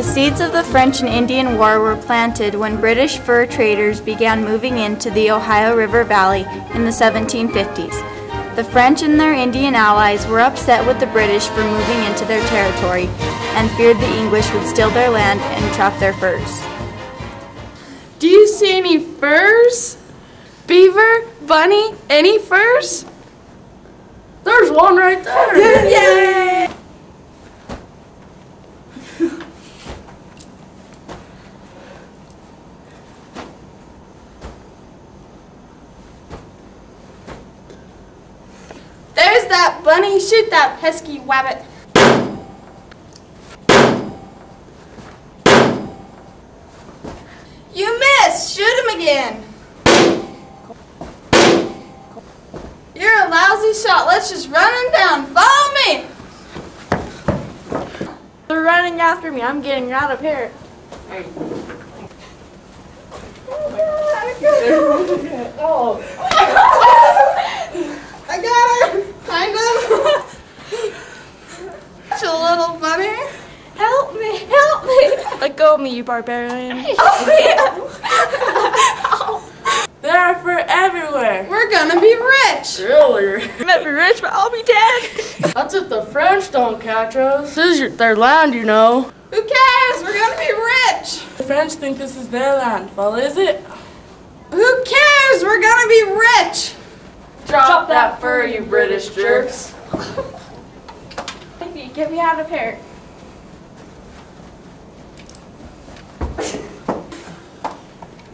seeds of the French and Indian War were planted when British fur traders began moving into the Ohio River Valley in the 1750s. The French and their Indian allies were upset with the British for moving into their territory and feared the English would steal their land and trap their furs. Do you see any furs? Beaver? Bunny? Any furs? There's one right there! Yay! There's that bunny. Shoot that pesky wabbit. You missed. Shoot him again. You're a lousy shot. Let's just run him down. Follow me. They're running after me. I'm getting out of here. Oh. I got her! Kind of! Such a little bunny. Help me! Help me! Let go of me, you barbarian. Help me! They're for everywhere. We're gonna be rich! Really? I'm gonna be rich, but I'll be dead! That's if the French don't catch us. This is their land, you know. Who cares? We're gonna be rich! The French think this is their land. Well, is it? Who cares? We're gonna be rich! Drop that fur, you British jerks. Get me out of here.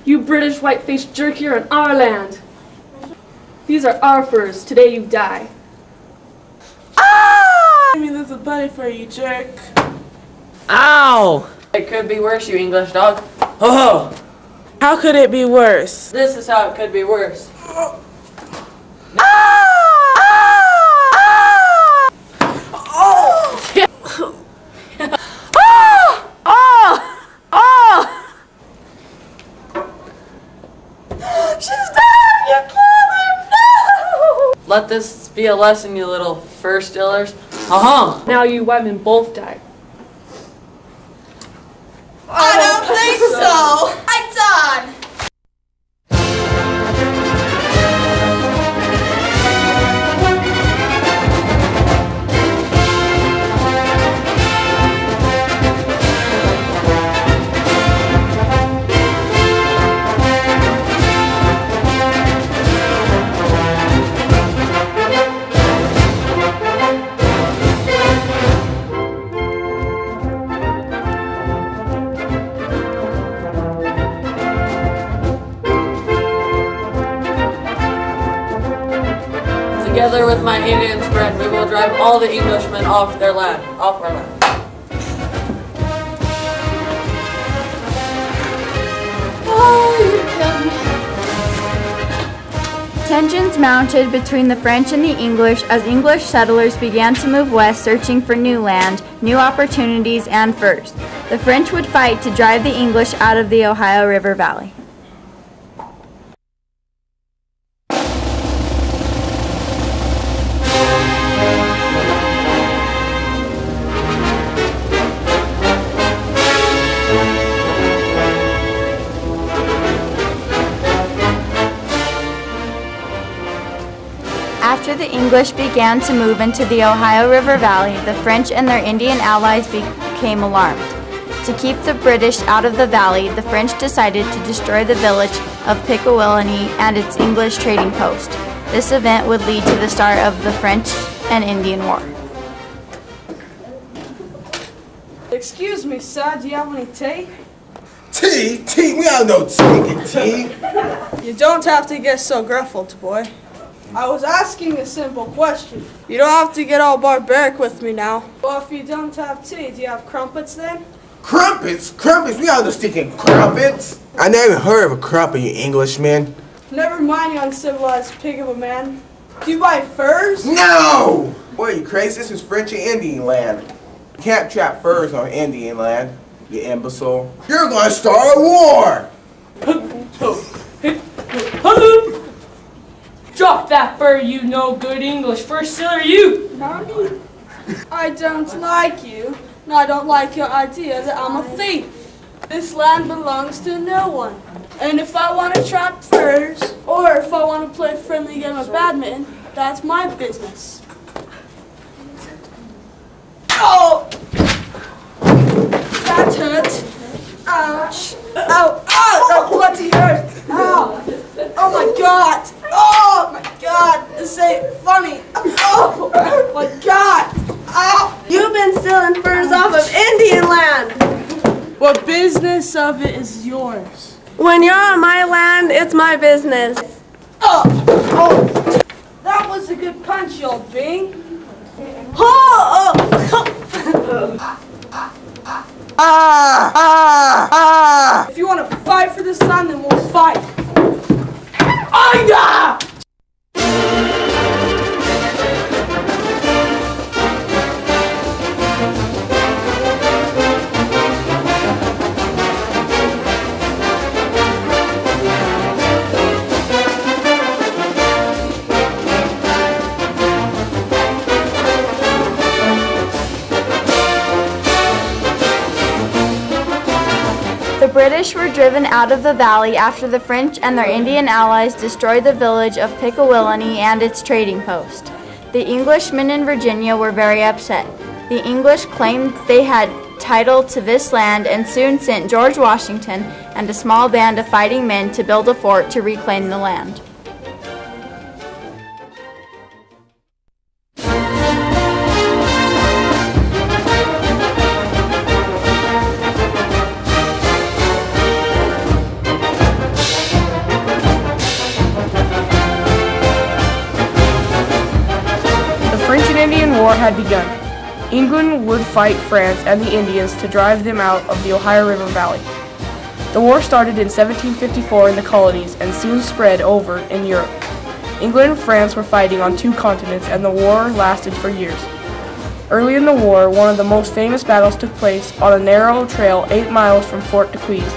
You British white-faced jerk, you're in our land. These are our furs. Today you die. Ah! I mean, there's a bunny for you, jerk. Ow! It could be worse, you English dog. Oh! How could it be worse? This is how it could be worse. Let this be a lesson, you little fur stealers. Now you women both die. I don't think so. Lights on. Together with my Indian friend, we will drive all the Englishmen off their land, off our land. Tensions mounted between the French and the English as English settlers began to move west searching for new land, new opportunities, and furs. The French would fight to drive the English out of the Ohio River Valley. After the English began to move into the Ohio River Valley, the French and their Indian allies became alarmed. To keep the British out of the valley, the French decided to destroy the village of Pickawillany and its English trading post. This event would lead to the start of the French and Indian War. Excuse me, sir. Do you have any tea? Tea? Tea? We don't know tea. You don't have to get so gruffled, boy. I was asking a simple question. You don't have to get all barbaric with me now. Well, if you don't have tea, do you have crumpets then? Crumpets? Crumpets? We all know sticking crumpets. I never heard of a crumpet, you Englishman. Never mind, you uncivilized pig of a man. Do you buy furs? No! Boy, you crazy? This is French and Indian land. You can't trap furs on Indian land, you imbecile. You're gonna start a war! Drop that fur, you no good English fur stealer, you! I don't like you. And I don't like your idea that I'm a thief. This land belongs to no one. And if I want to trap furs, or if I want to play a friendly game of badminton, that's my business. Oh! That hurt. Ouch. Ow. Ow! That bloody hurt. Ow. Oh my god. Oh my god. This ain't funny. Oh my god. Ow. You've been stealing furs off of Indian land. What business of it is yours? When you're on my land, it's my business. Oh. Oh. That was a good punch, you old bean. Oh! If you want to fight for this land, then we'll fight. Ida! The British were driven out of the valley after the French and their Indian allies destroyed the village of Pickawillany and its trading post. The Englishmen in Virginia were very upset. The English claimed they had title to this land and soon sent George Washington and a small band of fighting men to build a fort to reclaim the land. The French-Indian War had begun. England would fight France and the Indians to drive them out of the Ohio River Valley. The war started in 1754 in the colonies and soon spread over in Europe. England and France were fighting on two continents, and the war lasted for years. Early in the war, one of the most famous battles took place on a narrow trail 8 miles from Fort Dequees,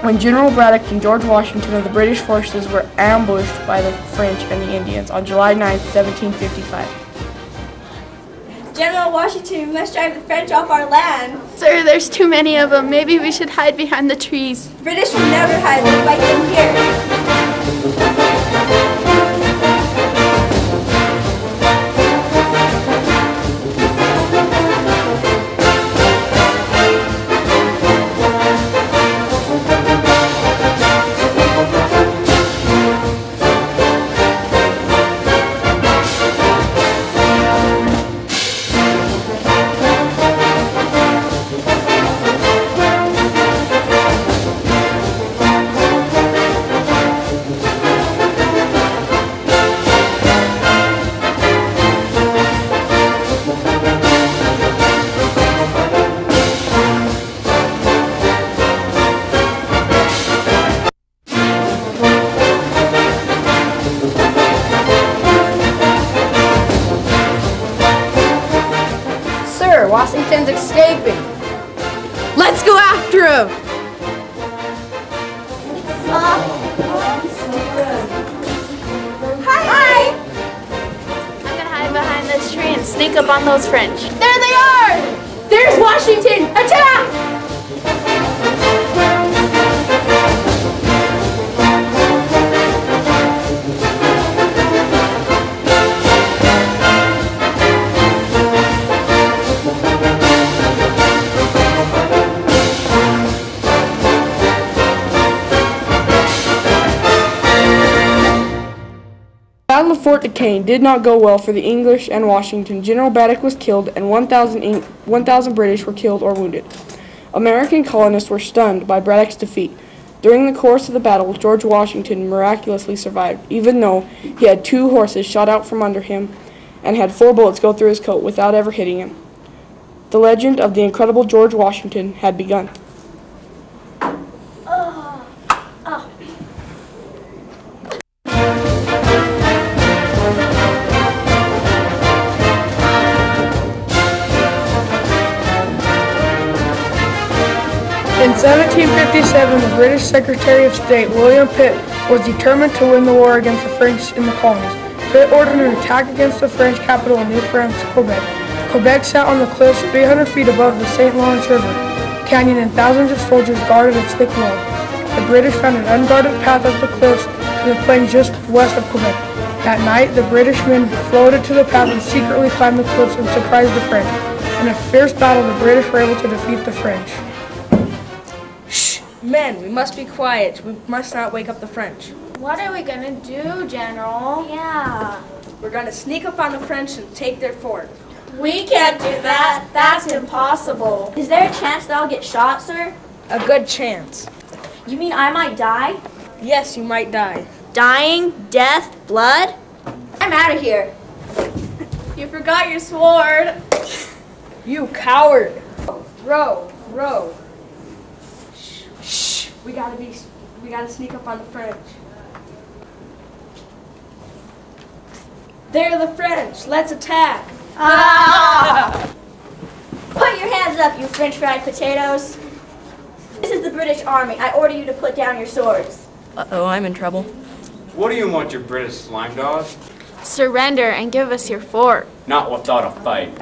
when General Braddock and George Washington of the British forces were ambushed by the French and the Indians on July 9, 1755. General Washington, we must drive the French off our land. Sir, there's too many of them. Maybe we should hide behind the trees. The British will never hide. We'll fight them here. Washington's escaping. Let's go after him! Hi! I'm gonna hide behind this tree and sneak up on those French. There they are! There's Washington! Attack! The Battle of Fort Duquesne did not go well for the English and Washington. General Braddock was killed, and 1,000 British were killed or wounded. American colonists were stunned by Braddock's defeat. During the course of the battle, George Washington miraculously survived, even though he had 2 horses shot out from under him and had 4 bullets go through his coat without ever hitting him. The legend of the incredible George Washington had begun. In 1757, the British Secretary of State, William Pitt, was determined to win the war against the French in the colonies. Pitt ordered an attack against the French capital in New France, Quebec. Quebec sat on the cliffs 300 feet above the St. Lawrence River canyon, and thousands of soldiers guarded its thick wall. The British found an unguarded path up the cliffs to the plains just west of Quebec. That night, the British men floated to the path and secretly climbed the cliffs and surprised the French. In a fierce battle, the British were able to defeat the French. Shh! Men, we must be quiet. We must not wake up the French. What are we gonna do, General? Yeah. We're gonna sneak up on the French and take their fort. We can't do that. That's impossible. Is there a chance that I'll get shot, sir? A good chance. You mean I might die? Yes, you might die. Dying? Death? Blood? I'm out of here. You forgot your sword. You coward! Row, row. Shh! We gotta sneak up on the French. They're the French. Let's attack. Put your hands up, you French fried potatoes. This is the British Army. I order you to put down your swords. Uh-oh, I'm in trouble. What do you want, you British slime dog? Surrender and give us your fort. Not without a fight.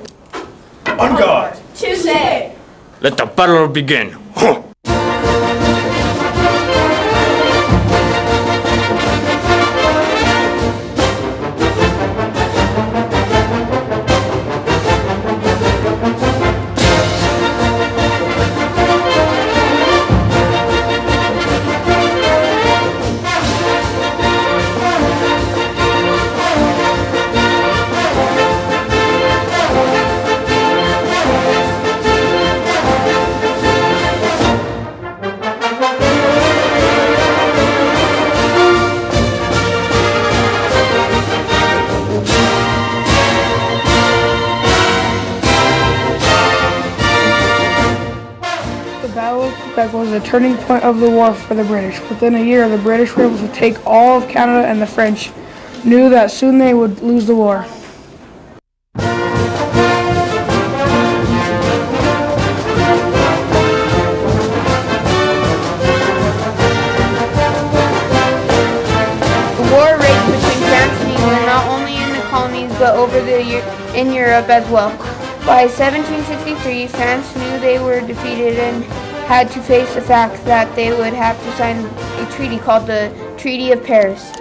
On guard! Tuesday. Let the battle begin. Huh. Quebec was the turning point of the war for the British. Within a year, the British were able to take all of Canada, and the French knew that soon they would lose the war. The war raged between France and England, not only in the colonies but in Europe as well. By 1763, France knew they were defeated and had to face the fact that they would have to sign a treaty called the Treaty of Paris.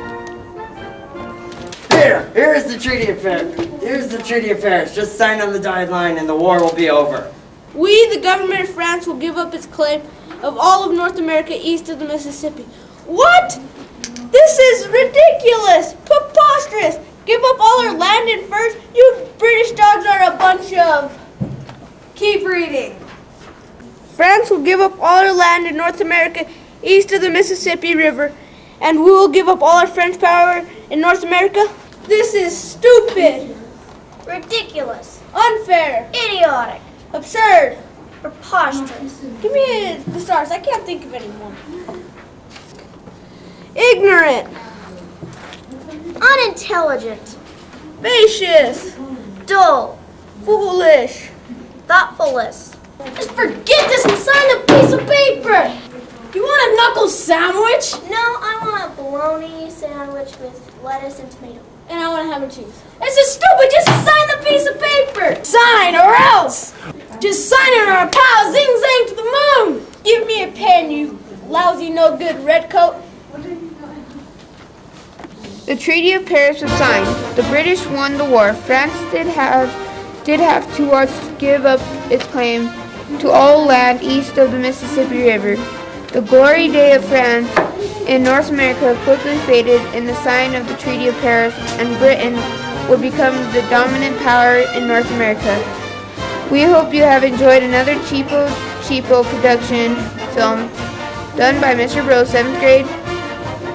Here's the Treaty of Paris. Here's the Treaty of Paris. Just sign on the dotted line and the war will be over. We, the government of France, will give up its claim of all of North America east of the Mississippi. What? This is ridiculous! Preposterous! Give up all our land and furs? You British dogs are a bunch of... Keep reading. France will give up all our land in North America east of the Mississippi River, and we will give up all our French power in North America? This is stupid! Ridiculous. Unfair. Idiotic. Absurd. Preposterous. Give me the stars. I can't think of any more. Ignorant. Unintelligent. Spacious. Dull. Foolish. Thoughtfulness. Just forget this and sign the piece of paper. You want a knuckle sandwich? No, I want a bologna sandwich with lettuce and tomato. And I want ham and cheese. This is stupid. Just sign the piece of paper. Sign or else. Just sign it or a pow zing zang to the moon. Give me a pen, you lousy no good redcoat. The Treaty of Paris was signed. The British won the war. France did have to give up its claim to all land east of the Mississippi River. The glory day of France in North America quickly faded in the sign of the Treaty of Paris, and Britain would become the dominant power in North America. We hope you have enjoyed another cheapo production film done by Mr. Bros' 7th grade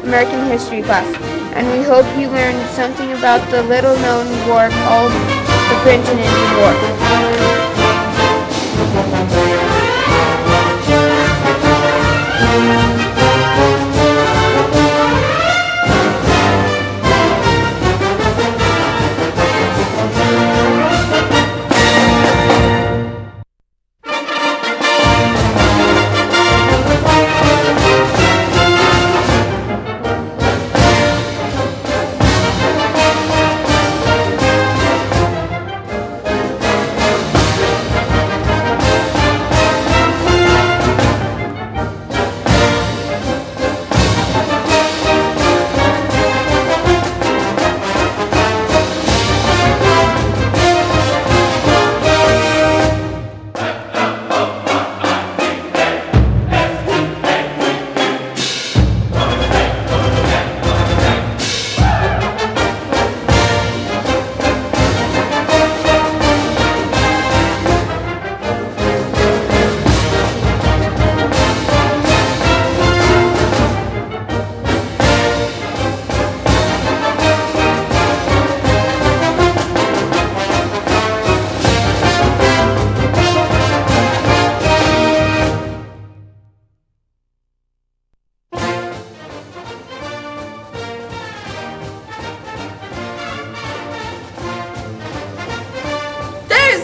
American history class, and we hope you learned something about the little-known war called the French and Indian War.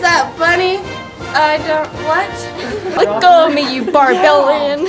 that funny? I don't, what? Let go of me, you barbarian.